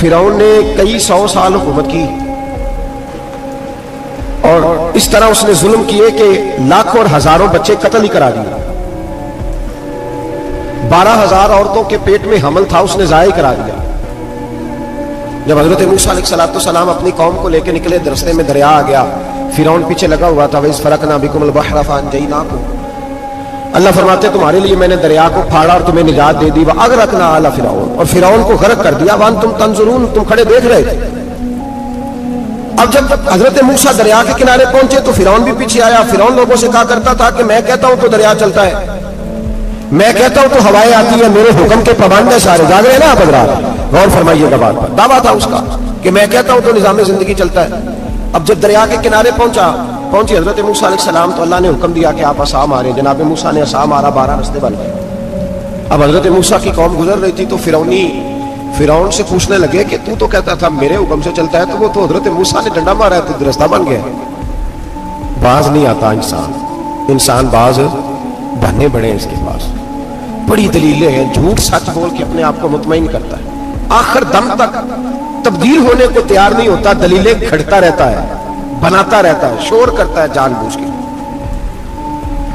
فرعون نے کئی 100 سال حکومت کی اور اس طرح اس نے ظلم کیے کہ لاکھوں اور ہزاروں بچے قتل ہی کرا دیے. 12,000 عورتوں کے پیٹ میں حمل تھا اس نے ضائع کرا دیا. جب حضرت موسیٰ علیہ السلام اپنی قوم کو لے کے نکلے رستے میں دریا آ گیا, فرعون پیچھے لگا ہوا تھا. وَإِذْ فَرَقْنَا بِكُمُ الْبَحْرَ فَأَنْجَيْنَاكُمْ, اللہ فرماتے تمہارے لیے میں نے دریا کو پھاڑا اور تمہیں نجات دے دی. وَأَغْرَقْنَا آلَ فِرْعَوْنَ, اور فرعون کو غرق کر دیا. وَأَنْتُمْ تَنْظُرُونَ, تم کھڑے دیکھ رہے تھے. اب جب حضرت موسیٰ دریا کے کنارے پہنچے تو فرعون بھی پیچھے آیا. فرعون لوگوں سے کہا کرتا تھا کہ میں کہتا ہوں تو دریا چلتا ہے, میں کہتا ہوں تو ہوائیں آتی ہیں, میرے حکم کے پابند ہیں سارے. جاگ رہے ہیں نا آپ حضرات, غور فرمائیے گا بات پر. دعویٰ تھا اس کا کہ میں کہتا ہوں تو نظام زندگی چلتا ہے. اب جب دریا کے کنارے پہنچی حضرت موسیٰ علیہ السلام تو اللہ نے حکم دیا کہ آپ عصا ماریں. جناب موسیٰ نے عصا مارا, 12 رستے بن گئے. اب حضرت موسیٰ کی قوم گزر رہی تھی تو فرعون سے پوچھنے لگے کہ تو کہتا تھا میرے حکم سے چلتا ہے, تو وہ تو حضرت موسیٰ نے ڈنڈا مارا ہے تو رستہ بن گیا. باز نہیں آتا انسان باز بننے بڑے ہیں اس کے پاس. بڑی دلیلیں ہیں, جھوٹ سچ بول کے اپنے آپ کو مطمئن کرتا ہے, آخر دم تک تبدیل ہونے کو تیار نہیں ہوتا. دلیلیں کھڑتا رہتا ہے, بناتا رہتا ہے, شور کرتا ہے جان بوجھ کے.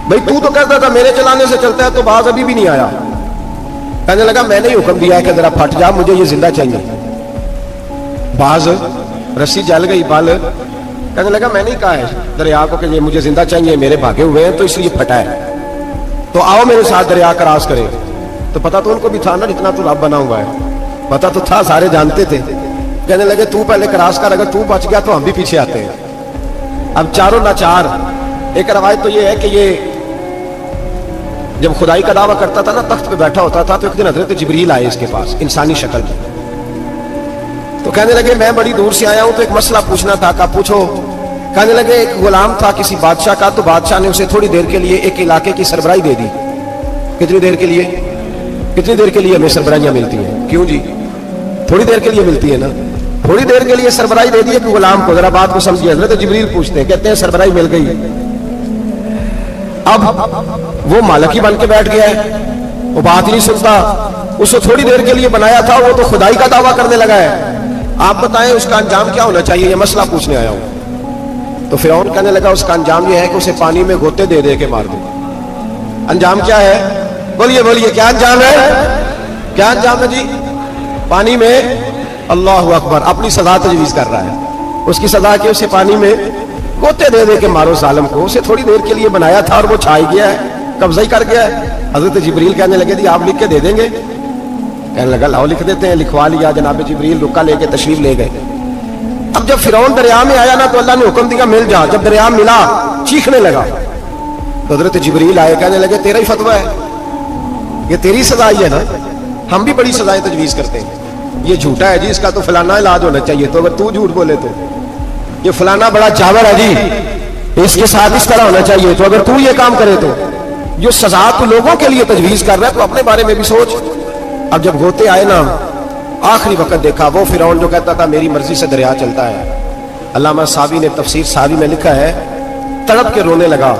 بھئی تو کہتا تھا میرے چلانے سے چلتا ہے, تو باز ابھی بھی نہیں آیا. کہنے لگا میں نے حکم دیا ہے کہ ذرا پھٹ جا, مجھے یہ زندہ چاہیے. باز رسی جل گئی بال, کہنے لگا میں نہیں کہا ہے دریا کو کہ یہ مجھے زندہ چاہیے, میرے بھاگے ہوئے ہیں تو اس لیے پھٹا ہے, تو آؤ میرے ساتھ دریا کراس کرے. تو پتا تو ان کو بھی تھا نا, اتنا تو رب بنا ہوا ہے, پتا تو تھا, سارے جانتے تھے. کہنے لگے تو پہلے کراس کر, اگر تو بچ گیا تو ہم بھی پیچھے آتے ہیں. اب چاروں لاچار. ایک روایت تو یہ ہے کہ یہ جب خدائی کا دعویٰ کرتا تھا نا, تخت پہ بیٹھا ہوتا تھا, تو ایک دن حضرت جبریل آئے اس کے پاس انسانی شکل میں. تو کہنے لگے میں بڑی دور سے آیا ہوں تو ایک مسئلہ پوچھنا تھا. کہا پوچھو. کہنے لگے ایک غلام تھا کسی بادشاہ کا, تو بادشاہ نے اسے تھوڑی دیر کے لیے ایک علاقے کی سربراہی دے دی. کتنی دیر کے لیے ہمیں سربراہیاں ملتی ہیں؟ کیوں جی, تھوڑی دیر کے لیے ملتی ہے نا. تھوڑی دیر کے لیے سربراہی دے دی ایک غلام کو. ذرا بات کو سمجھیے. حضرت جبریل پوچھتے ہیں, کہتے ہیں سربراہی مل گئی. اب وہ مالک ہی بن کے بیٹھ گیا ہے, وہ بات نہیں سنتا. اس کو تھوڑی دیر کے لیے بنایا تھا, وہ تو خدائی کا دعویٰ کرنے لگا ہے. آپ بتائیں اس کا انجام کیا ہونا چاہیے, یہ مسئلہ پوچھنے آیا ہوں. تو فرعون کہنے لگا اس کا انجام یہ ہے کہ اسے پانی میں غوطے دے دے کے مار دے. انجام کیا ہے؟ بولیے کیا انجام ہے؟ کیا انجام ہے جی؟ پانی میں, اللہ اکبر, اپنی سزا تجویز کر رہا ہے. اس کی سزا کہ اسے پانی میں غوطے دے دے کے مارو ظالم کو. اسے تھوڑی دیر کے لیے بنایا تھا اور وہ چھائی گیا ہے, قبضہ ہی کر گیا ہے. حضرت جبریل کہنے لگے جی آپ لکھ کے دے دیں گے؟ کہنے لگا لاؤ لکھ دیتے ہیں. لکھوا لیا. جناب جبریل رکا لے کے تشریف لے گئے. اب جب فرعون دریا میں آیا نا تو اللہ نے حکم دیا مل جا. جب دریا ملا چیخنے لگا تو حضرت جبریل آئے, کہنے لگے تیرا ہی فتویٰ ہے, یہ تیری سزا ہی ہے نا, ہم بھی بڑی سزائیں تجویز کرتے ہیں. یہ جھوٹا ہے جی, اس کا تو فلانا علاج ہونا چاہیے. تو اگر تو جھوٹ بولے تو یہ فلانا بڑا چاور ہے جی, اس کے ساتھ اس طرح ہونا چاہیے. تو اگر تو یہ کام کرے تو جو سزا تو لوگوں کے لیے تجویز کر رہا ہے تو اپنے بارے میں بھی سوچ. اب جب غوطے آئے نا, آخری وقت دیکھا وہ فرعون جو کہتا تھا میری مرضی سے دریا چلتا ہے. علامہ ساوی نے تفسیر ساوی میں لکھا ہے, تڑپ کے رونے لگا.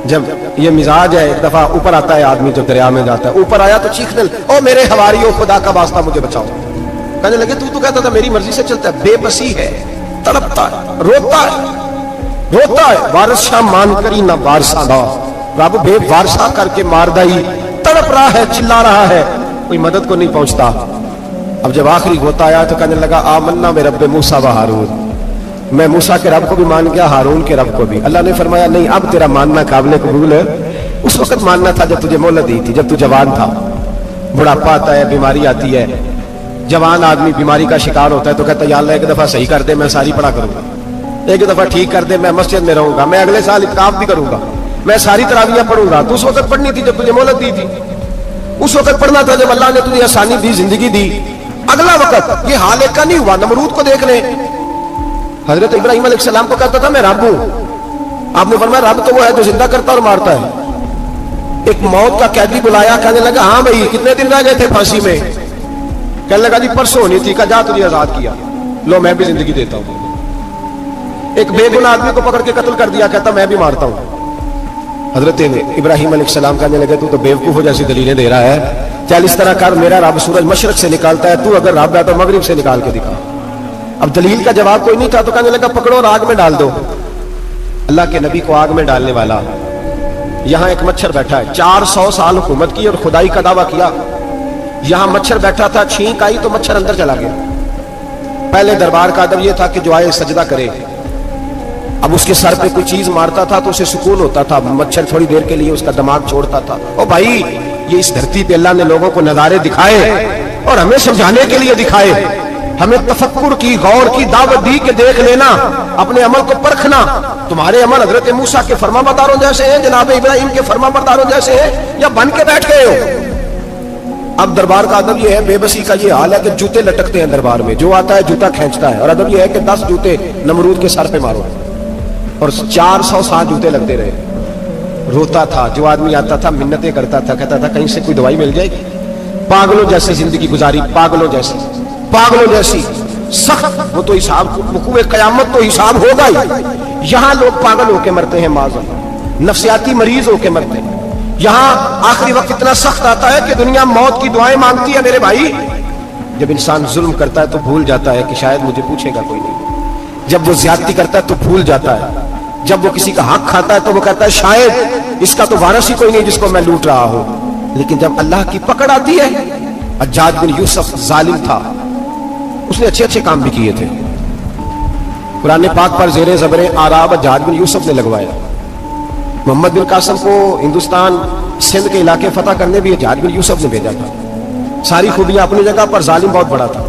جب یہ مزاج ہے, ایک دفعہ اوپر آتا ہے آدمی جب دریا میں جاتا ہے, اوپر آیا تو چیخنے لگا او میرے حواریوں, خدا کا واسطہ مجھے بچاؤ. کہنے لگے تو کہتا تھا میری مرضی سے چلتا ہے. بے بسی ہے, تڑپتا ہے, روتا ہے. وارث شاہ مان کری نہ وارثہ دا, رب بے وارثہ کر کے مار دائی. تڑپ رہا ہے, چلا رہا ہے, کوئی مدد کو نہیں پہنچتا. اب جب آخری غوطہ آیا تو کہنے لگا آمنا میں رب موسیٰ و ہارون, میں موسیٰ کے رب کو بھی مان گیا, ہارون کے رب کو بھی. اللہ نے فرمایا نہیں, اب تیرا ماننا قابل قبول ہے. اس وقت ماننا تھا جب تجھے مہلت دی تھی, جب تو جوان تھا. بڑھاپا آتا ہے, بیماری آتی ہے, جوان آدمی بیماری کا شکار ہوتا ہے تو کہتا ہے یا اللہ ایک دفعہ صحیح کر دے, میں ساری پڑھا کروں گا. ایک دفعہ ٹھیک کر دے, میں مسجد میں رہوں گا, میں اگلے سال اعتکاف بھی کروں گا, میں ساری تراویحیں پڑھوں گا. تو اس وقت پڑھنی تھی جب تجھے مہلت دی تھی. اس وقت پڑھنا تھا جب اللہ نے تجھے آسانی دی, زندگی دی. اگلا وقت یہ حال ایک کا نہیں ہوا. نمرود کو دیکھ لیں, حضرت ابراہیم علیہ السلام کو کہتا تھا میں رب ہوں. آپ نے فرمایا رب تو وہ ہے جو زندہ کرتا اور مارتا ہے. ایک موت کا قیدی بلایا, کہنے لگا ہاں بھائی کتنے دن رہ گئے تھے پھانسی میں؟ کہنے لگا جی پرسوں ہونی تھی. کہا جا تجھے آزاد کیا, لو میں بھی زندگی دیتا ہوں. ایک بے گناہ آدمی کو پکڑ کے قتل کر دیا, کہتا میں بھی مارتا ہوں. حضرت ابراہیم علیہ السلام کہنے لگے تو بیوقوف ہو جیسی دلیلیں دے رہا ہے, चल इस तरह कर, मेरा रब सूरज मशरक से निकालता है, तू अगर रब है तो मगरिब से निकाल के दिखा। अब दलील का जवाब कोई नहीं था तो कहने लगा पकड़ो और आग में डाल दो। अल्लाह के नबी को आग में डालने वाला, यहां एक मच्छर बैठा है, 400 साल हुकूमत की और खुदाई का दावा किया। यहां मच्छर बैठा था, छींक आई तो मच्छर अंदर चला गया। पहले दरबार का अदब यह था कि जो आए सजदा करे। अब उसके सर पे कोई चीज मारता था तो उसे सुकून होता था, मच्छर थोड़ी देर के लिए उसका दिमाग छोड़ता था। ओ भाई, ये इस धरती पे अल्लाह ने लोगों को नजारे दिखाए और हमें समझाने के लिए दिखाए, हमें तफक्कुर की, गौर की दावत दी कि देख लेना, अपने अमल को परखना। तुम्हारे अमल हजरत मूसा के फरमाबरदारों जैसे हैं, जनाब इब्राहिम के फरमाबरदारों जैसे हैं, या बन के बैठ गए हो? अब दरबार का अदब यह है, बेबसी का ये हाल है कि जूते लटकते हैं दरबार में, जो आता है जूता खींचता है। और अदब यह है कि 10 जूते नमरूद के सर पे मारो, और 400 साल जूते लगते रहे। रोता था, जो आदमी आता था मिन्नतें करता था, कहता था कहीं से कोई दवाई मिल जाएगी। पागलों जैसी जिंदगी गुजारी, पागलों जैसी सख्त। वो तो हिसाब, वकूए क़यामत तो हिसाब होगा ही। यहां लोग पागल होके मरते हैं, माज़अल्लाह, नफ्सियाती मरीज होके मरते हैं। यहां आखिरी वक्त इतना सख्त आता है कि दुनिया मौत की दुआएं मांगती है। मेरे भाई, जब इंसान जुल्म करता है तो भूल जाता है कि शायद मुझे पूछेगा कोई नहीं। जब वो ज्यादती करता है तो भूल जाता है। जब वो किसी का हक खाता है तो वो कहता है शायद इसका तो वारिस ही कोई नहीं जिसको मैं लूट रहा हूं। लेकिन जब अल्लाह की पकड़ आती है, हज्जाज बिन यूसुफ जालिम था, उसने अच्छे अच्छे काम भी किए थे। कुरान पाक पर ज़ेरे ज़बरे आराब हज्जाज बिन यूसुफ ने लगवाया। मोहम्मद बिन कासिम को हिंदुस्तान सिंध के इलाके फतह करने भी हज्जाज बिन यूसुफ ने भेजा था। सारी खूबियां अपनी जगह पर, जालिम बहुत बड़ा था।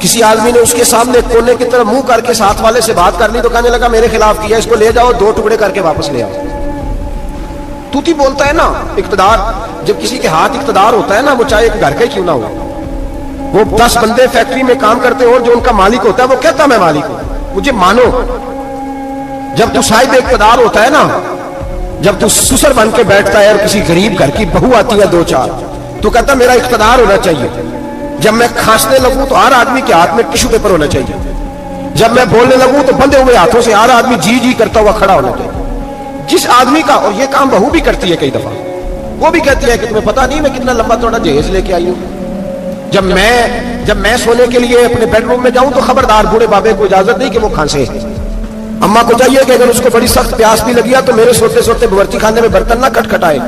किसी आदमी ने उसके सामने कोने की तरफ मुंह करके साथ वाले से बात कर ली तो कहने लगा मेरे खिलाफ किया, इसको ले जाओ, 2 टुकड़े करके वापस ले आओ। तूती बोलता है ना इक्तदार, जब किसी के हाथ इक्तदार होता है ना, वो चाहे एक घर का ही क्यों ना हो, वो 10 बंदे फैक्ट्री में काम करते हो, जो उनका मालिक होता है वो कहता मैं मालिक हूं, मुझे मानो। जब तू साहिब इक्तदार होता है ना, जब तू सुसर बन के बैठता है और किसी गरीब घर की बहू आती है 2-4, तो कहता मेरा इक्तदार होना चाहिए। जब मैं खांसने लगूं तो हर आदमी के हाथ में टिश्यू पेपर होना चाहिए। जब मैं बोलने लगूं तो बंधे हुए हाथों से हर आदमी जी जी करता हुआ खड़ा होना चाहिए। जिस आदमी का, और ये काम बहू भी करती है कई दफा, वो भी कहती है कि तुम्हें पता नहीं मैं कितना लंबा चौड़ा जहेज लेके आई हूं। जब मैं सोने के लिए अपने बेडरूम में जाऊं तो खबरदार बूढ़े बाबे को इजाजत नहीं कि वो खांसे। अम्मा को चाहिए कि अगर उसको बड़ी सख्त प्यास भी लगी तो मेरे सोते सोते बावर्ची खाने में बर्तन ना खटखटाए।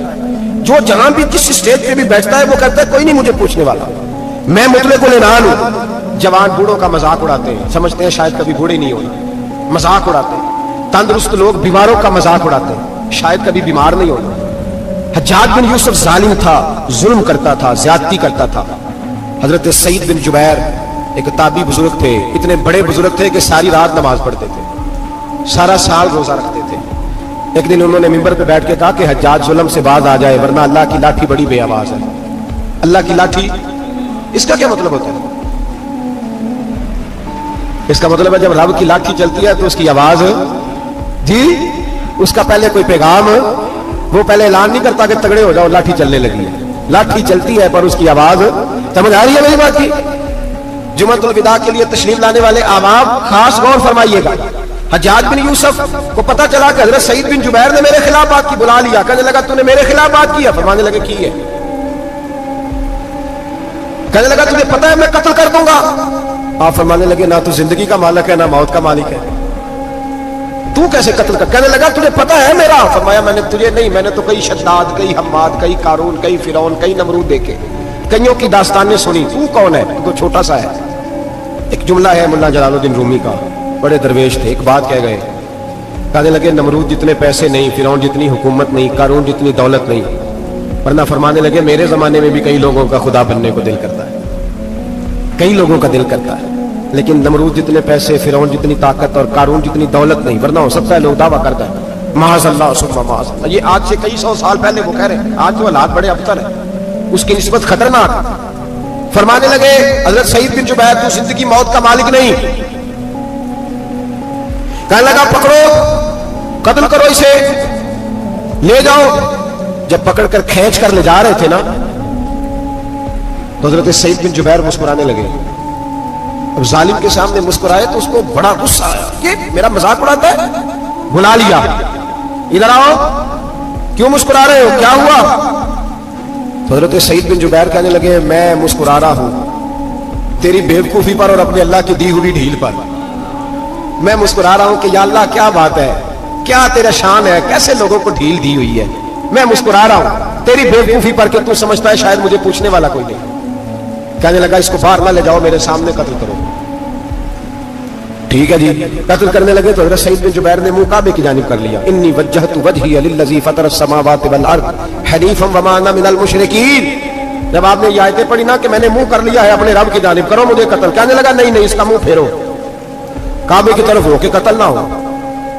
जो जहां भी जिस स्टेज पे भी बैठता है वो कहता है कोई नहीं मुझे पूछने वाला, मैं मुतले को लेना हूं। जवान बूढ़ों का मजाक उड़ाते हैं, समझते हैं शायद कभी बूढ़े नहीं होना, मजाक उड़ाते हैं। तंदुरुस्त लोग बीमारों का मजाक उड़ाते हैं, शायद कभी बीमार नहीं होना। हज्जाज बिन यूसुफ जालिम था, जुल्म करता था, ज्यादती करता था। हजरत सईद बिन जुबैर एक ताबी बुजुर्ग थे, इतने बड़े बुजुर्ग थे कि सारी रात नमाज पढ़ते थे, सारा साल रोजा रखते थे। एक दिन उन्होंने मिंबर पे बैठ के कहा कि हज्जाज जुल्म से बाज आ जाए वरना अल्लाह की लाठी बड़ी बेआवाज है। अल्लाह की लाठी, इसका क्या मतलब होता है? इसका मतलब है जब रब की लाठी चलती है तो उसकी आवाज जी, उसका पहले कोई पैगाम, वो पहले ऐलान नहीं करता कि तगड़े हो जाओ लाठी चलने लगी है। लाठी चलती है पर उसकी आवाज, समझ आ रही है मेरी बात की? जुमअतुल विदा के लिए तशरीफ लाने वाले आवाम खास गौर फरमाइएगा। हज्जाज बिन यूसुफ को पता चला कि हजरत सईद बिन जुबैर ने मेरे खिलाफ बात की, बुला लिया, कहने लगा तूने मेरे खिलाफ बात की है? फरमाने लगे की है। कहने लगा तुझे पता है मैं कत्ल कर दूंगा? आप फरमाने लगे ना तू जिंदगी का मालिक है ना मौत का मालिक है, तू कैसे कत्ल कर? कहने लगा तुझे पता है मेरा? फरमाया मैंने तुझे नहीं, मैंने तो कई शद्दाद, कई हम्माद, कई कारून, कई फिरौन, कई नमरूद देखे, कईयों की दास्तानें सुनी, तू कौन है? तो छोटा सा है। एक जुमला है मुल्ला जलालुद्दीन रूमी का, बड़े दरवेश थे, एक बात कह गए, कहने लगे नमरूद जितने पैसे नहीं, फिरौन जितनी हुकूमत नहीं, कारून जितनी दौलत नहीं, वरना फरमाने लगे मेरे जमाने में भी कई लोगों का खुदा बनने को दिल करता है, कई लोगों का दिल करता है, लेकिन नमरूद जितने पैसे, फिरौन जितनी ताकत और कारून जितनी दौलत नहीं, वरना हो सकता है लोग दावा करता है माज़अल्लाह सुम्मा माज़अल्लाह। ये आज से कई 100 साल पहले वो कह रहे हैं, आज तो हालात बड़े अबतर है, उसकी निस्बत खतरनाक। फरमाने लगे हजरत सईद बिन जुबैर तू जिंदगी मौत का मालिक नहीं। कहने लगा पकड़ो, कत्ल करो इसे, ले जाओ। जब पकड़कर खींच कर ले जा रहे थे ना तो हजरत सईद बिन जुबैर मुस्कुराने लगे। अब जालिम के सामने मुस्कुराए तो उसको बड़ा गुस्सा आया, ये मेरा मजाक उड़ाता है। बुला लिया, इधर आओ, क्यों मुस्कुरा रहे हो, क्या हुआ? तो हजरत सईद बिन जुबैर कहने लगे मैं मुस्कुरा रहा हूं तेरी बेवकूफी पर और अपने अल्लाह की दी हुई ढील पर। मैं मुस्कुरा रहा हूं कि या अल्लाह क्या बात है, क्या तेरा शान है, कैसे लोगों को ढील दी हुई है। मैं मुस्कुरा रहा हूं तेरी बेवकूफी पर कि तू समझता है शायद मुझे पूछने वाला कोई नहीं। कहने लगा इसको बाहर ना ले जाओ, मेरे सामने कत्ल करो। ठीक है जी, कत्ल करने लगे तो हज़रत सईद बिन जुबैर ने मुंह काबे की जानिब कर लिया। इन्नी वज्जहतु वजही लिल्लज़ी फ़तरस समावाति वल अर्द हनीफ़न वमा अना मिनल मुशरिकीन। जब आपने ये आयतें पढ़ी ना कि मैंने मुंह कर लिया है अपने रब की जानिब, करो मुझे कत्ल, कहने लगा नहीं नहीं इसका मुंह फेरो, काबे की तरफ हो के कत्ल ना हो।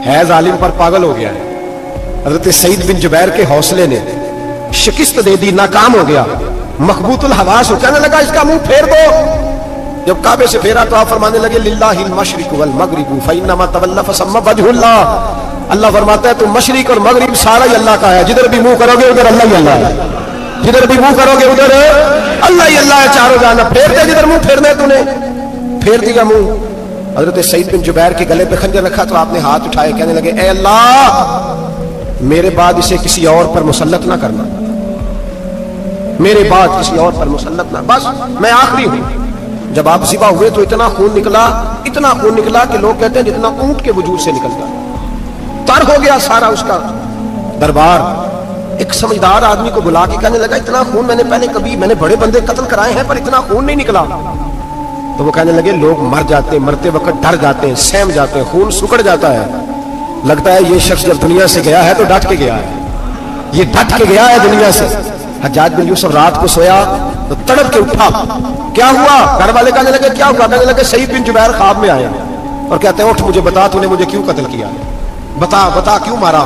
है जालिम पर पागल हो गया है। हज़रत सईद बिन जुबैर के हौसले ने शिकस्त दे दी, नाकाम हो गया, मखबूतुल हवास हो। कहने लगा इसका मुंह फेर दो। जब काबे से फेरा तो आप फरमाने लगे लिल्लाहिल मशरिक वल मगरिब फइन्नमा तवल्ला फसम्मा वजहुल्लाह। अल्लाह फरमाता है तुम मशरिक और मगरिब सारा ही अल्लाह का है, जिधर भी मुंह करोगे उधर अल्लाह ही अल्लाह है, जिधर भी मुंह करोगे उधर अल्लाह ही अल्लाह है। चारों जाना फेर दे, जिधर मुंह फेरना है तूने फेर दिया मुंह। हजरत सईद बिन जुबैर के गले पे खंजर रखा तो आपने हाथ उठाए, कहने लगे ए अल्लाह मेरे बाद इसे किसी और पर मुसल्लत ना करना, मेरे बाद किसी और पर मुसल्लत ना, बस मैं आखिरी हूं। जब आप ज़िबा हुए तो इतना खून निकला, इतना खून निकला कि लोग कहते हैं जितना ऊंट के वजूद से निकलता, तर हो गया सारा उसका दरबार। एक समझदार आदमी को बुला के कहने लगा इतना खून मैंने बड़े बंदे कत्ल कराए हैं पर इतना खून नहीं निकला। तो वो कहने लगे लोग मर जाते हैं, मरते वक्त डर जाते हैं, सहम जाते हैं, खून सुकड़ जाता है, लगता है ये शख्स जब दुनिया से गया है तो डट के गया है, ये डट के गया है दुनिया से। हज्जाज बिन यूसुफ रात को सोया तो तड़प के उठा, क्या हुआ? घर वाले कहने लगे क्या हुआ? कहने लगे सईद बिन जुबैर ख्वाब में आए और कहते हैं उठ मुझे बता तूने मुझे क्यों कत्ल किया, बता बता क्यों मारा।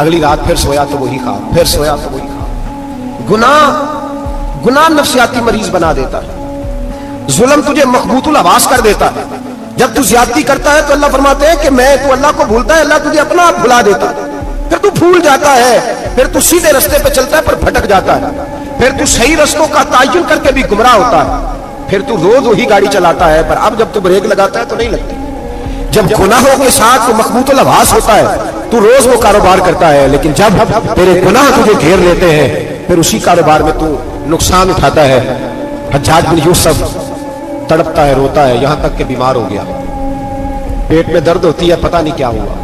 अगली रात फिर सोया तो वही ख्वाब, फिर सोया तो वही ख्वाब। गुनाह नफ्सियाती मरीज बना देता है, जुल्म तुझे मखबूतुल आवास कर देता है। जब तू ज्यादती करता है तो अल्लाह फरमाते हैं कि मैं, तू अल्लाह को भूलता है, अल्लाह तुझे अपना आप भुला देता है। फिर तू भूल जाता है, फिर तू सीधे रास्ते पे चलता है पर भटक जाता है, फिर तू सही रास्तों का तायुन करके भी गुमराह होता है, फिर तू रोज वही गाड़ी चलाता है पर अब जब तू ब्रेक लगाता है तो नहीं लगती। जब गुनाहों के साथ तू मखबूतुल आवास होता है तू रोज वो कारोबार करता है, लेकिन जब तेरे गुनाह तुझे घेर लेते हैं फिर उसी कारोबार में तू नुकसान उठाता है। हज्जाज बिन यूसुफ तड़पता है, रोता है, यहां तक कि बीमार हो गया, पेट में दर्द होती है, पता नहीं क्या हुआ,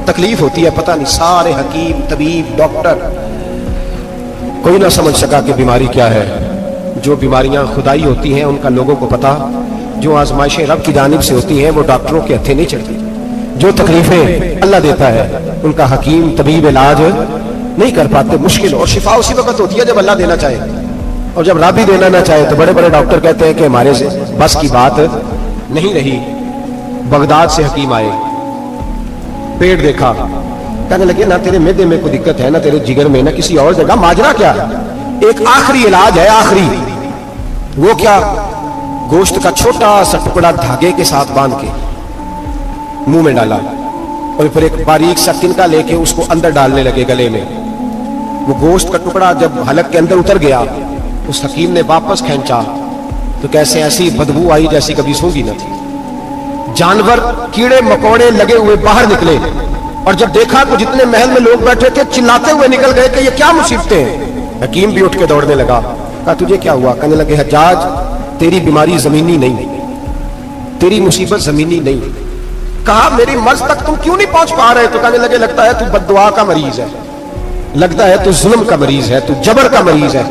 तकलीफ होती है, पता नहीं। सारे हकीम तबीब डॉक्टर कोई ना समझ सका कि बीमारी क्या है। जो बीमारियां खुदाई होती हैं उनका लोगों को पता, जो आजमाइशें रब की जानिब से होती हैं वो डॉक्टरों के हत्थे नहीं चढ़ती, जो तकलीफें अल्लाह देता है उनका हकीम तबीब इलाज नहीं कर पाते, मुश्किल। और शिफा उसी वक्त होती है जब अल्लाह देना चाहे, और जब रब ही देना ना चाहे तो बड़े बड़े डॉक्टर कहते हैं कि हमारे से बस की बात नहीं रही। बगदाद से हकीम आए, पेट देखा, कहने लगे ना तेरे मैदे में कोई दिक्कत है, ना तेरे जिगर में, ना किसी और जगह, माजरा क्या है? एक आखिरी इलाज है, आखिरी। वो क्या? गोश्त का छोटा सा टुकड़ा धागे के साथ बांध के मुंह में डाला और फिर एक बारीक सा तिनका लेके उसको अंदर डालने लगे गले में। वो गोश्त का टुकड़ा जब हलक के अंदर उतर गया, उस हकीम ने वापस खींचा तो कैसे ऐसी बदबू आई जैसी कभी सूंघी न थी। जानवर कीड़े मकोड़े लगे हुए बाहर निकले और जब देखा तो जितने महल में लोग बैठे थे चिल्लाते हुए निकल गए कि ये क्या मुसीबतें हैं। हकीम भी उठ के दौड़ने लगा, कहा तुझे क्या हुआ? कहने लगे हज्जाज तेरी बीमारी जमीनी नहीं, तेरी मुसीबत जमीनी नहीं। कहा मेरी मर्ज तक तुम क्यों नहीं पहुंच पा रहे? तो कहने लगे लगता है तू बद्दुआ का मरीज है, लगता है तू जुल्म का मरीज है, तू जबर का मरीज है।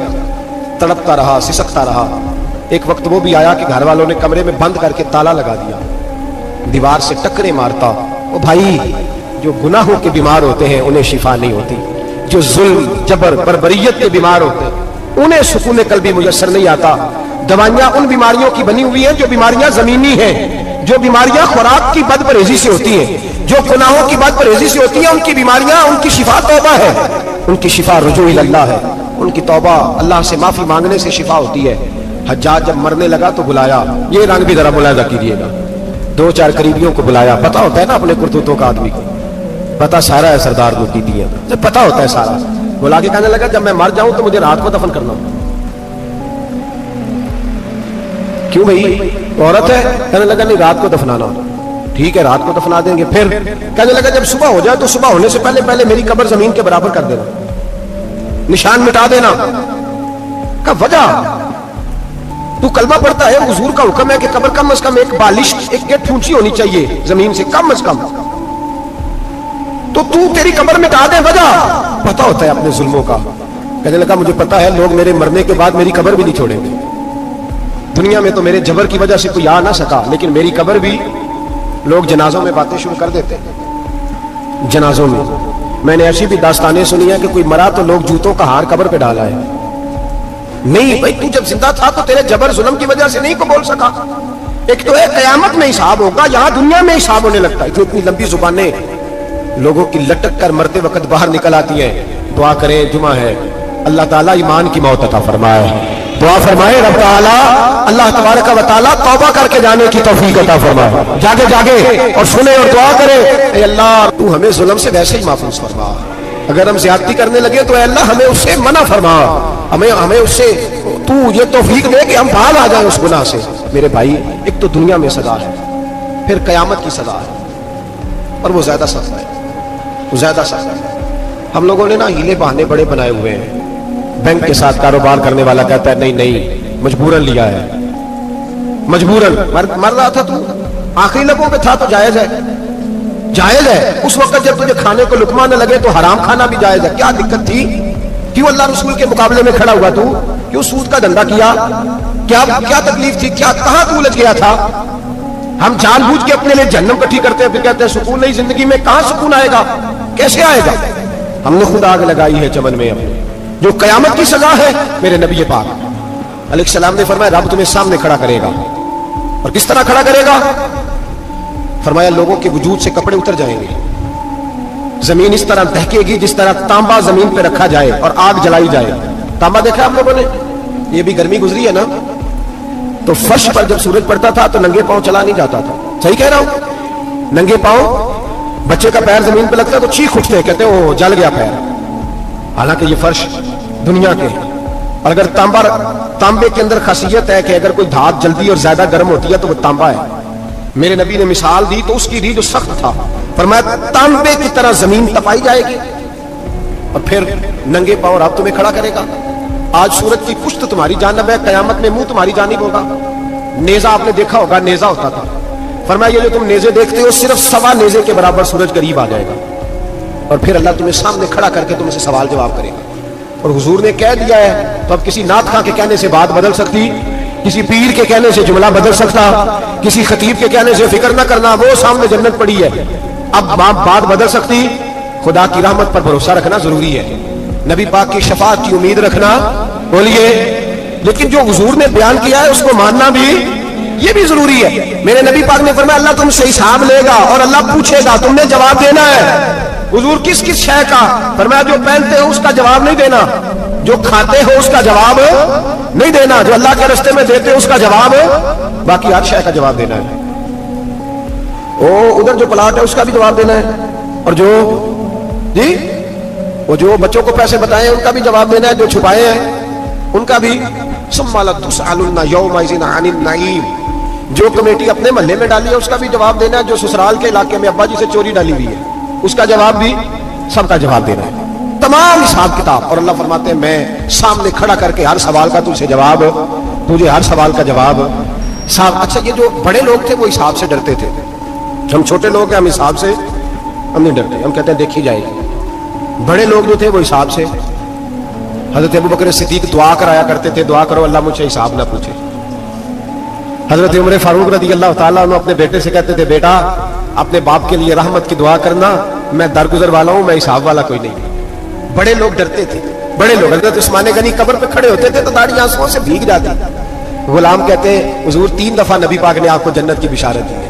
तड़पता रहा, सिसकता रहा। एक वक्त वो भी आया कि घर वालों ने कमरे में बंद करके ताला लगा दिया, दीवार से टकरे मारता। ओ भाई, जो गुनाहों के बीमार होते हैं उन्हें शिफा नहीं होती, जो जुल्म जबर बर्बरियत के बीमार होते हैं उन्हें सुकून कल्बी मुयस्सर नहीं आता। दवाइयां उन बीमारियों की बनी हुई हैं जो बीमारियां जमीनी हैं, जो बीमारियां खुराक की बदपरहेजी से होती हैं, जो गुनाहों की बदपरहेजी से होती है, उनकी बीमारियां, उनकी शिफा तौबा है, उनकी शिफा रुजू इल्लाह है, उनकी तौबा अल्लाह से माफी मांगने से शिफा होती है। हज्जाज जब मरने लगा तो बुलाया, ये रंग भी जरा मुलाहिजा कीजिएगा, दो चार करीबियों को बुलाया। पता होता है ना अपने कुर्तूतों का आदमी को, पता सारा है सरदार को की दिया, जब पता होता है सारा। बुला के कहने लगा जब मैं मर जाऊं तो मुझे रात को दफन करना। क्यों भाई, औरत है? कहने लगा नहीं रात को दफनाना। ठीक है रात को दफना देंगे। फिर कहने लगा जब सुबह हो जाए तो सुबह होने से पहले पहले मेरी कब्र जमीन के बराबर कर देना, निशान मिटा देना। کا وجہ تو کلمہ پڑھتا ہے, حضور کا حکم ہے کہ قبر کم از کم ایک بالش ایک گیٹ اونچی ہونی چاہیے زمین سے کم از کم, تو تیری قبر میں ڈال دے, وجہ پتا ہوتا ہے اپنے ظلموں کا. کہنے لگا مجھے پتا ہے لوگ میرے مرنے کے بعد میری قبر بھی نہیں چھوڑیں گے. دنیا میں تو میرے جبر کی وجہ سے کوئی آ نہ سکا, لیکن میری قبر بھی لوگ جنازوں میں باتیں شروع کر دیتے ہیں. جنازوں میں نے ایسی بھی داستانیں سنی ہیں کہ کوئی مرا تو لوگ جوتوں کا ہار قبر پہ ڈالا ہے. نہیں بھائی, تو جب زندہ تھا تو تیرے جبر ظلم کی وجہ سے نہیں کو بول سکا. ایک تو ہے قیامت میں حساب ہوگا, یہاں دنیا میں حساب ہونے لگتا ہے. جو اتنی لمبی زبانیں لوگوں کی لٹک کر مرتے وقت باہر نکل آتی ہیں. دعا کریں, جمعہ ہے, اللہ تعالیٰ ایمان کی موت عطا فرمائے. دعا فرمائے رب تعالیٰ اللہ تبارک و تعالیٰ توبہ کر کے جانے کی توفیق عطا فرمائے. جاگے اور سنے اور دعا کرے, اے اللہ تو ہمیں ظلم سے ویسے ہی محفوظ فرما. اگر ہم زیادتی کرنے لگے تو اے اللہ ہمیں اس سے منع فرما, ہمیں اس سے تو یہ توفیق دے کہ ہم بھاگ آ جائیں اس گناہ سے. میرے بھائی, ایک تو دنیا میں سزا ہے, پھر قیامت کی سزا ہے, اور وہ زیادہ سخت ہے, وہ زیادہ سخت ہے. ہم لوگوں نے نا ہیلے بہانے بڑے بنائے ہوئے ہیں. بینک کے ساتھ کاروبار کرنے والا کہتا ہے نہیں مجبوراً لیا ہے, مجبوراً. مر رہا تھا تو آخری لبوں پہ تھا تو جائز ہے, جائز ہے. اس وقت جب تجھے کھانے کو لقمہ نہ لگے تو حرام کھانا بھی جائز ہے. کیا دقت تھی؟ کیوں اللہ رسول کے مقابلے میں کھڑا ہوا تو؟ کیوں سود کا دھندا کیا؟ کیا تکلیف تھی؟ کہاں تو الجھ گیا تھا؟ ہم جان بوجھ کے اپنے لیے جہنم کٹھی کرتے ہیں, پھر کہتے ہیں سکون نہیں زندگی میں. کہاں سکون آئے گا؟ کیسے آئے گا؟ ہم نے خود آگ لگائی ہے چمن میں اپنے. جو قیامت کی سزا ہے, میرے نبی پاک علیہ السلام نے فرمایا رب تمہیں سامنے کھڑا کرے گا. اور کس طرح کھڑا کرے گا؟ فرمایا لوگوں کے وجود سے کپڑے اتر جائیں گے, زمین اس طرح دہکے گی جس طرح تانبا زمین پہ رکھا جائے اور آگ جلائی جائے. تانبا دیکھا آپ لوگوں نے؟ یہ بھی گرمی گزری ہے نا, تو فرش پر جب سورج پڑتا تھا تو ننگے پاؤں چلا نہیں جاتا تھا. صحیح کہہ رہا ہوں؟ ننگے پاؤں, بچے کا پیر زمین پہ لگتا ہے تو چیخ اٹھتے, کہتے ہیں وہ جل گیا پیر. حالانکہ یہ فرش دنیا کے, اور اگر تانبے کے اندر خاصیت ہے کہ اگر کوئی دھات جلدی اور زیادہ گرم ہوتی ہے تو وہ تانبا ہے. میرے نبی نے مثال دی تو اس کی دی جو سخت تھا, فرمایا تانبے کی طرح زمین تپائی جائے گی اور پھر ننگے پاؤں رب تمہیں کھڑا کرے گا. آج سورج کی پشت تمہاری جانب ہے, قیامت میں منہ تمہاری جانب ہوگا. نیزہ آپ نے دیکھا ہوگا, نیزہ ہوتا تھا. فرمایا یہ جو تم نیزے دیکھتے ہو صرف سوا نیزے کے برابر سورج قریب آ جائے گا, اور پھر اللہ تمہیں سامنے کھڑا کر کے تم سے سوال جواب کرے گا. اور حضور نے کہہ دیا ہے, تو اب کسی نعت خواں کے کہنے سے بات بدل سکتی, کسی پیر کے کہنے سے جملہ بدل سکتا, کسی خطیب کے کہنے سے فکر نہ کرنا وہ سامنے جنت پڑی ہے, اب بات بدل سکتی. خدا کی رحمت پر بھروسہ رکھنا ضروری ہے, نبی پاک کی شفاعت کی امید رکھنا, بولیے. لیکن جو حضور نے بیان کیا ہے اس کو ماننا بھی یہ بھی ضروری ہے. میرے نبی پاک نے فرمایا اللہ تم سے حساب لے گا اور اللہ پوچھے گا, تم نے جواب دینا ہے. حضور کس شے کا؟ فرمایا جو پہنتے ہو اس کا جواب نہیں دینا, جو کھاتے ہو اس کا جواب نہیں دینا, جو اللہ کے راستے میں دیتے ہو اس کا جواب, باقی ہر شے کا جواب دینا ہے. ادھر جو پلاٹ ہے اس کا بھی جواب دینا ہے, اور وہ جو بچوں کو پیسے بتائے ان کا بھی جواب دینا ہے, جو چھپائے ہیں ان کا بھی. ثم لتسألن یومئذ عن النعیم, جو کمیٹی اپنے محلے میں ڈالی ہے اس کا بھی جواب دینا ہے, جو سسرال کے علاقے میں ابا جی سے چوری ڈالی ہوئی ہے اس کا جواب بھی, سب کا جواب دینا ہے. تمام حساب کتاب. اور اللہ فرماتے ہیں میں سامنے کھڑا کر کے ہر سوال کا تجھے جواب, تجھے ہر سوال کا جواب. اچھا یہ جو بڑے لوگ تھے وہ حساب سے ڈرتے تھے, ہم چھوٹے لوگ ہیں ہم حساب سے ہم نہیں ڈرتے, ہم کہتے ہیں دیکھی جائے گی. بڑے لوگ جو تھے وہ حساب سے, حضرت ابوبکر صدیق دعا کرایا کرتے تھے, دعا کرو اللہ مجھ سے حساب نہ پوچھے. حضرت عمر فاروق رضی اللہ تعالیٰ عنہ اپنے بیٹے سے کہتے تھے بیٹا اپنے باپ کے لیے رحمت کی دعا کرنا, میں درگزر والا ہوں, میں حساب والا کوئی نہیں. بڑے لوگ ڈرتے تھے, بڑے لوگ. حضرت عثمان غنی قبر پہ کھڑے ہوتے تھے تو داڑھی آنسوؤں سے بھیگ جاتی. غلام کہتے ہیں حضور 3 دفعہ نبی پاک نے آپ کو جنت کی بشارت دی ہے,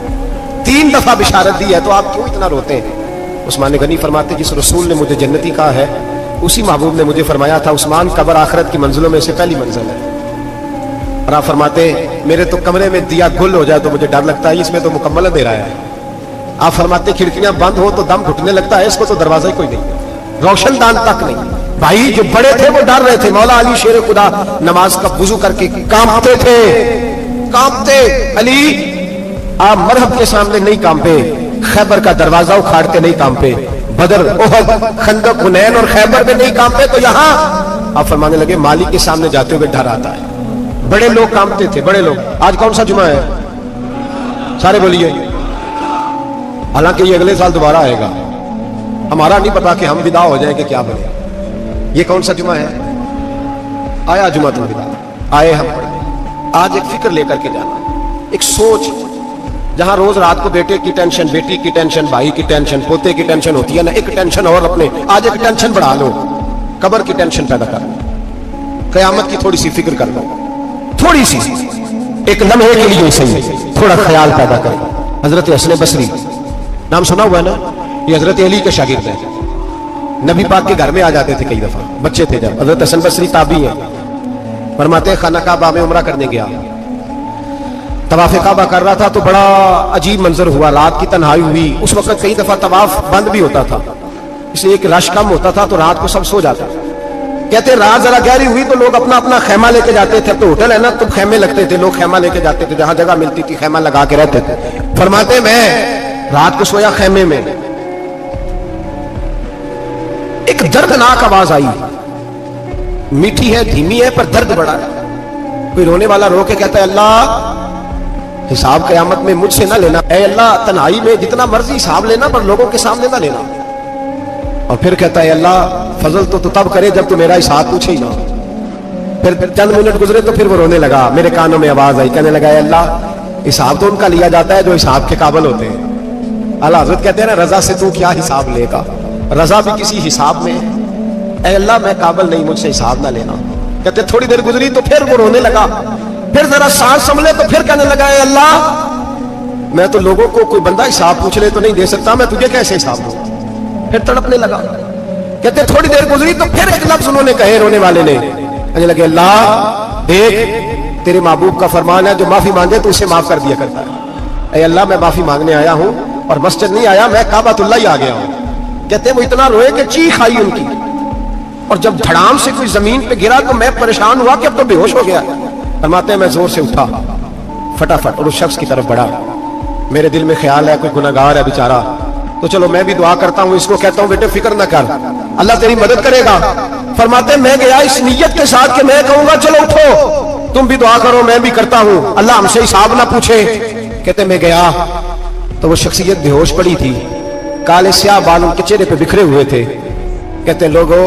3 دفعہ بشارت دی ہے, تو آپ کیوں اتنا روتے ہیں؟ عثمان غنی فرماتے جس رسول نے مجھے جنتی کہا ہے اسی محبوب نے مجھے فرمایا تھا عثمان قبر آخرت کی منزلوں میں سے پہلی منزل ہے. اور آپ فرماتے میرے تو کمرے میں دیا گل ہو جائے تو مجھے ڈر لگتا ہے, اس میں تو مکمل اندھیرا ہے. آپ فرماتے کھڑکیاں بند ہو تو دم گھٹنے لگتا ہے, اس کو تو دروازہ ہی کوئی نہیں, روشن دان تک نہیں. بھائی جو بڑے تھے وہ ڈر رہے تھے. مولا علی شیر خدا نماز کا وضو کر کے کانپتے تھے, کانپتے. علی آپ مرحب کے سامنے نہیں کانپے, خیبر کا دروازہ اکھاڑ کے نہیں کانپے, بدر, ओहद, खंदक, हुनैन और खैबर में नहीं कांपे तो यहां आप फरमाने लगे मालिक के सामने जाते हुए डर आता है. बड़े लोग कांपते थे, बड़े लोग. आज कौन सा जुमा है? सारे बोलिए. हालांकि ये अगले साल दोबारा आएगा, हमारा नहीं पता कि हम विदा हो जाए कि क्या बने. ये कौन सा जुमा है? आया जुमा तुम विदा आए हम पढ़े. आज एक फिक्र लेकर के जाना, एक सोच. जहां रोज रात को बेटे की टेंशन, बेटी की टेंशन, भाई की टेंशन, पोते की टेंशन होती है ना, एक टेंशन और अपने आज एक टेंशन बढ़ा लो, कब्र की टेंशन पैदा कर लो, कयामत की थोड़ी सी फिक्र कर लो, थोड़ी सी, एक लम्हे के लिए सही थोड़ा ख्याल पैदा करें. हजरत हसन बसरी नाम सुना हुआ है ना, ये हजरत अली के शागिर्द है. नबी पाक के घर में आ जाते थे, कई दफा बच्चे थे जब. हजरत हसन बसरी ताबी है. फरमाते खाना काबा में उम्रा करने गया, तवाफ काबा कर रहा था तो बड़ा अजीब मंजर हुआ. रात की तन्हाई हुई. उस वक्त कई दफा तवाफ बंद भी होता था, इसलिए एक रश कम होता था तो रात को सब सो जाते. कहते रात जरा गहरी हुई तो लोग अपना अपना खैमा लेके जाते थे. तो होटल है ना, तो खैमे लगते थे, लोग खैमा लेके जाते थे, जहां जगह मिलती थी खैमा लगा के रहते थे. फरमाते मैं रात को सोया खैमे में, एक दर्दनाक आवाज आई. मीठी है, धीमी है, पर दर्द बड़ा है. कोई रोने वाला रो के कहता है अल्लाह हिसाब कयामत में मुझसे ना लेना. ऐ अल्लाह तन्हाई में जितना मर्जी हिसाब लेना, पर लोगों के सामने ना लेना. और फिर कहता है अल्लाह फजल तो तब करे जब तू मेरा हिसाब पूछे ही ना. फिर चंद मिनट गुजरे तो फिर वो रोने लगा. मेरे कानों में आवाज आई, कहने लगा अल्लाह हिसाब तो उनका लिया जाता है जो हिसाब के काबिल होते हैं. अल्लाह हज़रत कहते हैं ना रजा से तू क्या हिसाब लेगा, रजा भी किसी हिसाब में. ऐ अल्लाह मैं काबिल नहीं, मुझसे हिसाब ना लेना. कहते थोड़ी देर गुजरी तो फिर वो रोने लगा. फिर जरा सांस संभले तो फिर कहने लगा अल्लाह मैं तो लोगों को कोई बंदा हिसाब पूछ ले तो नहीं दे सकता, मैं तुझे कैसे हिसाब दूं. फिर तड़पने लगा. कहते थोड़ी देर गुजरी तो फिर एक लफ्ज उन्होंने कहे, रोने वाले ने. कहने लगे अल्लाह देख तेरे महबूब का फरमान है जो माफी मांगे तो उसे माफ कर दिया करता है. ऐ अल्लाह मैं माफी मांगने आया हूं और मस्जिद नहीं आया, मैं काबातुल्लाह ही आ गया हूं. कहते वो इतना रोए कि चीख आई उनकी, और जब धड़ाम से कोई जमीन पे गिरा तो मैं परेशान हुआ कि अब तो बेहोश हो गया. फरमाते हैं मैं जोर से उठा फटाफट और उस शख्स की तरफ बढ़ा. मेरे दिल में ख्याल है कोई गुनहगार है बेचारा, तो चलो मैं भी दुआ करता हूं. इसको कहता हूं बेटे फिक्र न कर, अल्लाह तेरी मदद करेगा. फरमाते मैं गया इस नीयत के साथ कि मैं कहूंगा चलो उठो तुम भी दुआ करो, मैं भी करता हूं, अल्लाह हमसे हिसाब ना पूछे. कहते मैं गया तो वो शख्सियत बेहोश पड़ी थी, काले स्याह बाल उनके चेहरे पे बिखरे हुए थे. कहते लोगो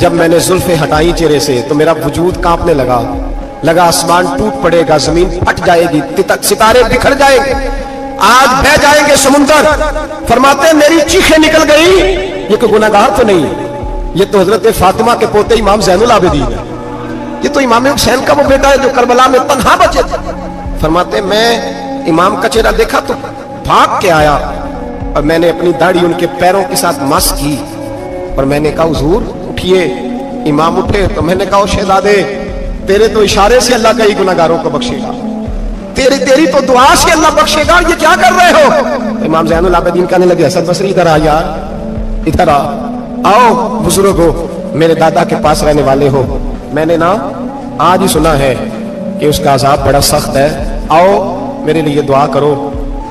जब मैंने जुल्फे हटाई चेहरे से तो मेरा वजूद कांपने लगा. आसमान टूट पड़ेगा, जमीन फट जाएगी, सितारे बिखर जाएंगे, आज बह जाएंगे समुंदर. फरमाते मेरी चीखें निकल गई. ये कोई गुनाहगार तो नहीं, ये तो हजरत फातिमा के पोते इमाम ज़ैनुल आबिदीन है. ये तो इमाम हुसैन का वो बेटा है जो करबला में तन्हा बचे थे. फरमाते मैं इमाम का चेहरा देखा तो भाग के आया और मैंने अपनी दाढ़ी उनके पैरों के साथ मस की और मैंने कहा हुजूर उठिए. इमाम उठे तो मैंने कहा शहजादे तेरे तो इशारे से अल्लाह कई गुनाहगारों को बख्शेगा, तेरी तो दुआ से अल्लाह बख्शेगा, ये क्या कर रहे हो. इमाम ज़ैनुल आबिदीन कहने लगे हसन बसरी इधर आ यार, इधर आओ बुजुर्गो, मेरे दादा के पास रहने वाले हो. मैंने ना आज ही सुना है कि उसका अजाब बड़ा सख्त है, आओ मेरे लिए दुआ करो,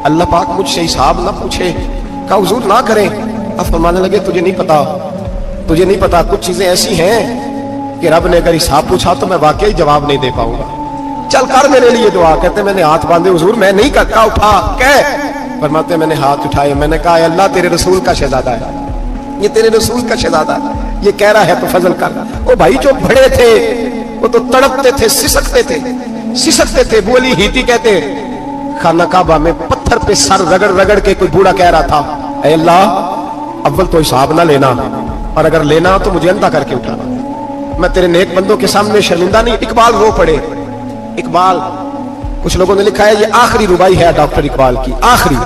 अल्लाह पाक मुझसे हिसाब ना पूछे. कहा हुजूर ना करें. अब फरमाने लगे तुझे नहीं पता कुछ चीजें ऐसी हैं कि रब ने अगर हिसाब पूछा तो मैं वाकई जवाब नहीं दे पाऊंगा. चल कर मेरे लिए दुआ. कहते मैंने हाथ बांधे हुजूर मैं नहीं करता. उठा कह. फरमाते मैंने हाथ उठाए, मैंने कहा अल्लाह तेरे रसूल का शहजादा है, ये तेरे रसूल का शहजादा है, ये कह रहा है तो फजल कर. वो भाई जो बड़े थे वो तो तड़पते थे, सिसकते थे. बोली हीती कहते खाना काबा में पत्थर पे सर रगड़ रगड़ के कोई बूढ़ा कह रहा था ऐ अल्लाह अव्वल तो हिसाब ना लेना, और अगर लेना तो मुझे अंधा करके उठाना, मैं तेरे नेक बंदों के सामने शर्मिंदा नहीं. इकबाल रो पड़े. इकबाल कुछ लोगों ने लिखा है ये आखिरी रुबाई है डॉक्टर इकबाल की, आखिरी.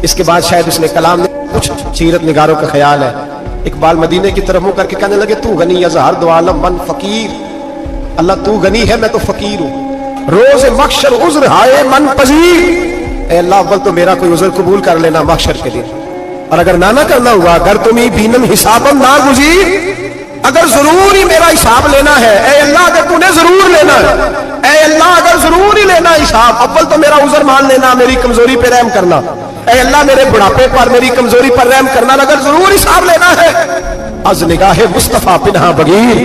इसके बाद शायद उसने कलाम ने कुछ सीरत निगारों का ख्याल है. इकबाल मदीने की तरफ मुंह करके कहने लगे तू गनी अजहर दो आलम मन फकीर. अल्लाह तू गनी है मैं तो फकीर हूं. रोज मक्शर उज्र हाय मन पजीर. अल्लाह अव्वल तो मेरा कोई उज्र कबूल कर लेना मक्शर के दिन, और अगर ना करना हुआ अगर तुम्हें बीनम हिसाबम ना गुजीर, अगर जरूर ही मेरा हिसाब लेना है ऐ अल्लाह, अगर तूने जरूर लेना है ऐ अल्लाह, अगर जरूर ही लेना हिसाब, अव्वल तो मेरा उज़र मान लेना, मेरी कमजोरी पे रहम करना. اے اللہ میرے بڑھاپے پر میری کمزوری پر رحم کرنا، اگر ضرور حساب لینا ہے از نگاہ مصطفیٰ پنہا بغیر،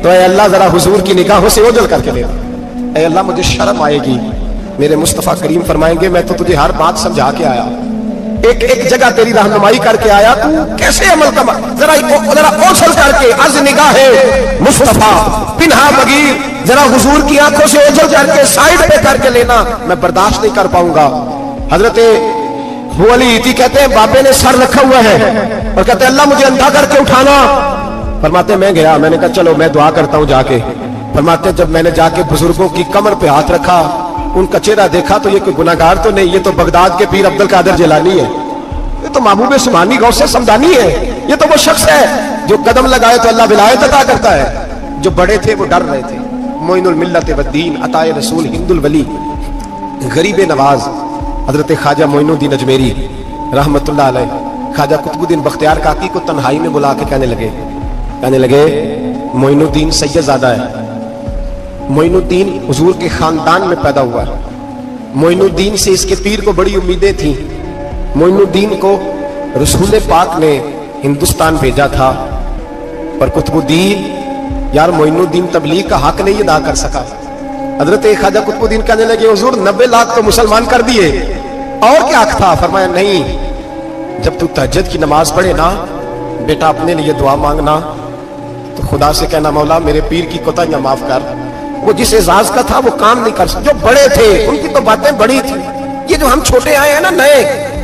تو اے اللہ ذرا حضور کی نگاہوں سے اوجھل کر کے لینا۔ اے اللہ مجھے شرم آئے گی، میرے مصطفیٰ کریم فرمائیں گے میں تو تجھے ہر بات سمجھا کے آیا، ایک ایک جگہ تیری رہنمائی کر کے آیا، تو کیسے عمل کما، ذرا اوجھل کر کے از نگاہ مصطفیٰ پنہا بغیر، ذرا حضور کی آنکھوں سے اوجھل کر کے سائڈ پہ کر کے لینا، میں برداشت نہیں کر پاؤں گا۔ حضرت وہ علی ایتی کہتے ہیں بابے نے سر رکھا ہوا ہے اور کہتے ہیں اللہ مجھے اندھا کر کے اٹھانا، فرماتے ہیں میں گیا، میں نے کہا چلو میں دعا کرتا ہوں جا کے، فرماتے ہیں جب میں نے جا کے بزرگوں کی کمر پہ ہاتھ رکھا، ان کا چہرہ دیکھا تو یہ کوئی گناہگار تو نہیں، یہ تو بغداد کے پیر عبد القادر جیلانی ہے، یہ تو محبوب سبحانی غوث سمدانی ہے، یہ تو وہ شخص ہے جو قدم لگائے تو اللہ ولایت عطا کرتا ہے۔ جو بڑے تھے وہ ڈر رہے تھے، معین الملت والدین عطائے رسول ہند الولی غریب نواز حضرت خواجہ معین الدین اجمیری رحمت اللہ علیہ، خواجہ قطب الدین بختیار کاکی کو تنہائی میں بلا کے کہنے لگے معین الدین سید زادہ ہے، معین الدین حضور کے خاندان میں پیدا ہوا ہے، معین الدین سے اس کے پیر کو بڑی امیدیں تھیں، معین الدین کو رسول پاک نے ہندوستان بھیجا تھا، پر قطب الدین یار معین الدین تبلیغ کا حق نہیں ادا کر سکا۔ حضرت خواجہ قطب الدین کہنے لگے حضور 90 لاکھ تو مسلمان کر دیے، اور کیا حق تھا؟ فرمایا نہیں، جب تو تہجد کی نماز پڑھے نا بیٹا اپنے لیے دعا مانگنا تو خدا سے کہنا مولا میرے پیر کی کوتاہیاں معاف کر، وہ جس اعزاز کا تھا وہ کام نہیں کر سکتا، جو بڑے تھے ان کی تو باتیں بڑی تھی، یہ جو ہم چھوٹے آئے ہیں نا نئے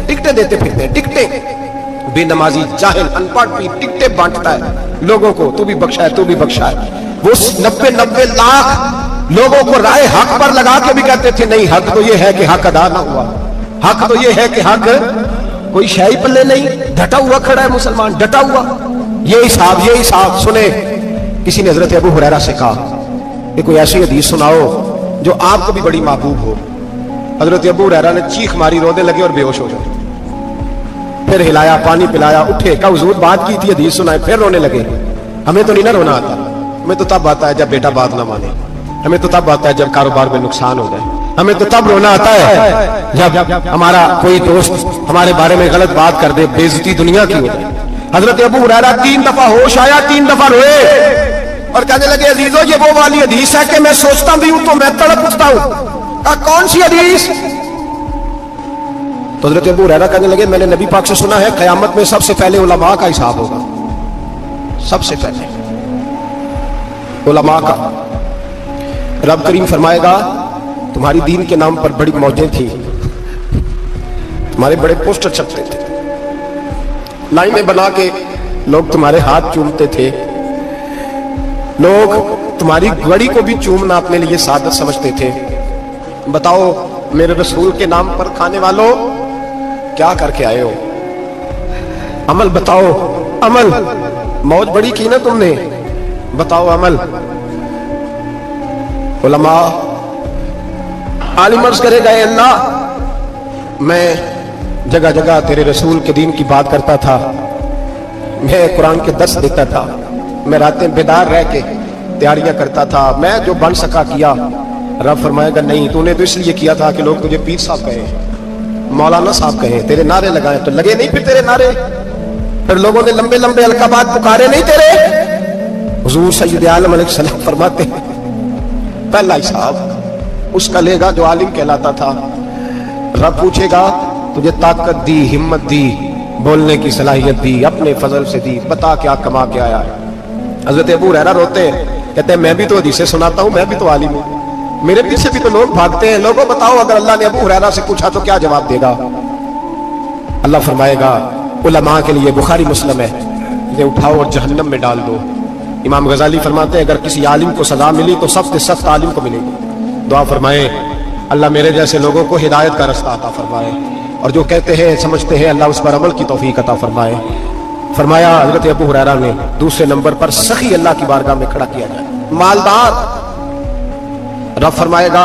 ٹکٹیں دیتے پھرتے ہیں، ٹکٹیں، بے نمازی جاہل ان پڑھ بھی ٹکٹیں بانٹتا ہے لوگوں کو، تو بھی بخشا ہے تو بھی بخشا ہے، وہ 90 لاکھ لوگوں کو رائے حق پر لگا کے بھی کہتے تھے نہیں حق تو یہ ہے کہ حق ادا نہ ہوا، حق تو یہ ہے کہ حق کوئی شاہی پلے نہیں، ڈٹا ہوا کھڑا ہے مسلمان، ڈٹا ہوا، یہ حساب سنے۔ کسی نے حضرت ابو ہریرہ سے کہا کہ کوئی ایسی حدیث سناؤ جو آپ کو بھی بڑی محبوب ہو۔ حضرت ابو ہریرہ نے چیخ ماری، رونے لگے اور بے ہوش ہو گئے، پھر ہلایا پانی پلایا، اٹھے، کہا حضور بات کی تھی حدیث سنائے، پھر رونے لگے۔ ہمیں تو نہیں نہ رونا آتا، ہمیں تو تب آتا ہے جب بیٹا بات نہ مانے، ہمیں تو تب آتا ہے جب کاروبار میں نقصان ہو جائے، ہمیں تو تب رونا آتا ہے جب ہمارا کوئی دوست ہمارے بارے میں غلط بات کر دے، بے عزتی دنیا کی ہو جائے۔ حضرت ابو ہریرہ 3 دفعہ ہوش آیا، 3 دفعہ روئے اور کہنے لگے عزیزو یہ وہ والی حدیث ہے کہ میں سوچتا بھی ہوں تو میں تڑپ اٹھتا ہوں۔ کہا کون سی حدیث؟ تو حضرت ابو ہریرہ کہنے لگے میں نے نبی پاک سے سنا ہے قیامت میں سب سے پہلے علماء کا حساب ہوگا، سب سے پہلے علماء کا۔ رب کریم فرمائے گا تمہاری دین کے نام پر بڑی موجیں تھیں، تمہارے بڑے پوسٹر چھپتے تھے، لائنیں بنا کے لوگ تمہارے ہاتھ چومتے تھے، لوگ تمہاری گڑی کو بھی چومنا اپنے لیے سعادت سمجھتے تھے۔ بتاؤ میرے رسول کے نام پر کھانے والوں کیا کر کے آئے ہو؟ عمل بتاؤ، عمل، موج بڑی کی نا تم نے، بتاؤ عمل۔ علماء عالم عرض کرے گا اے اللہ میں جگہ جگہ تیرے رسول کے دین کی بات کرتا تھا، میں قرآن کے درس دیتا تھا، میں راتیں بیدار رہ کے تیاریاں کرتا تھا، میں جو بن سکا کیا۔ رب فرمائے گا نہیں، تو نے تو اس لیے کیا تھا کہ لوگ تجھے پیر صاحب کہیں، مولانا صاحب کہیں، تیرے نعرے لگائیں تو لگے نہیں پھر تیرے نعرے، پھر لوگوں نے لمبے لمبے القابات پکارے نہیں تیرے۔ حضور سید عالم علیہ السلام فرماتے ہیں پہلا حساب اس کا لے گا جو عالم کہلاتا تھا۔ رب پوچھے گا تجھے طاقت دی، ہمت دی، بولنے کی صلاحیت دی، اپنے فضل سے دی، بتا کیا کما کے آیا ہے۔ حضرت ابو ہریرہ روتے ہیں، کہتے ہیں میں بھی تو حدیثیں سناتا ہوں، میں بھی تو عالم ہوں، میرے پیچھے بھی تو لوگ بھاگتے ہیں، لوگوں بتاؤ اگر اللہ نے ابو ہریرہ سے پوچھا تو کیا جواب دے گا؟ اللہ فرمائے گا علماء کے لیے بخاری مسلم ہے، انہیں اٹھاؤ اور جہنم میں ڈال دو۔ امام غزالی فرماتے ہیں اگر کسی عالم کو سزا ملی تو سخت سے سخت عالم کو ملے گی۔ دعا فرمائے اللہ میرے جیسے لوگوں کو ہدایت کا رستہ عطا فرمائے، اور جو کہتے ہیں سمجھتے ہیں اللہ اس پر عمل کی توفیق عطا فرمائے۔ فرمایا حضرت ابو ہریرہ نے دوسرے نمبر پر سخی اللہ کی بارگاہ میں کھڑا کیا جائے، مالدار۔ رب فرمائے گا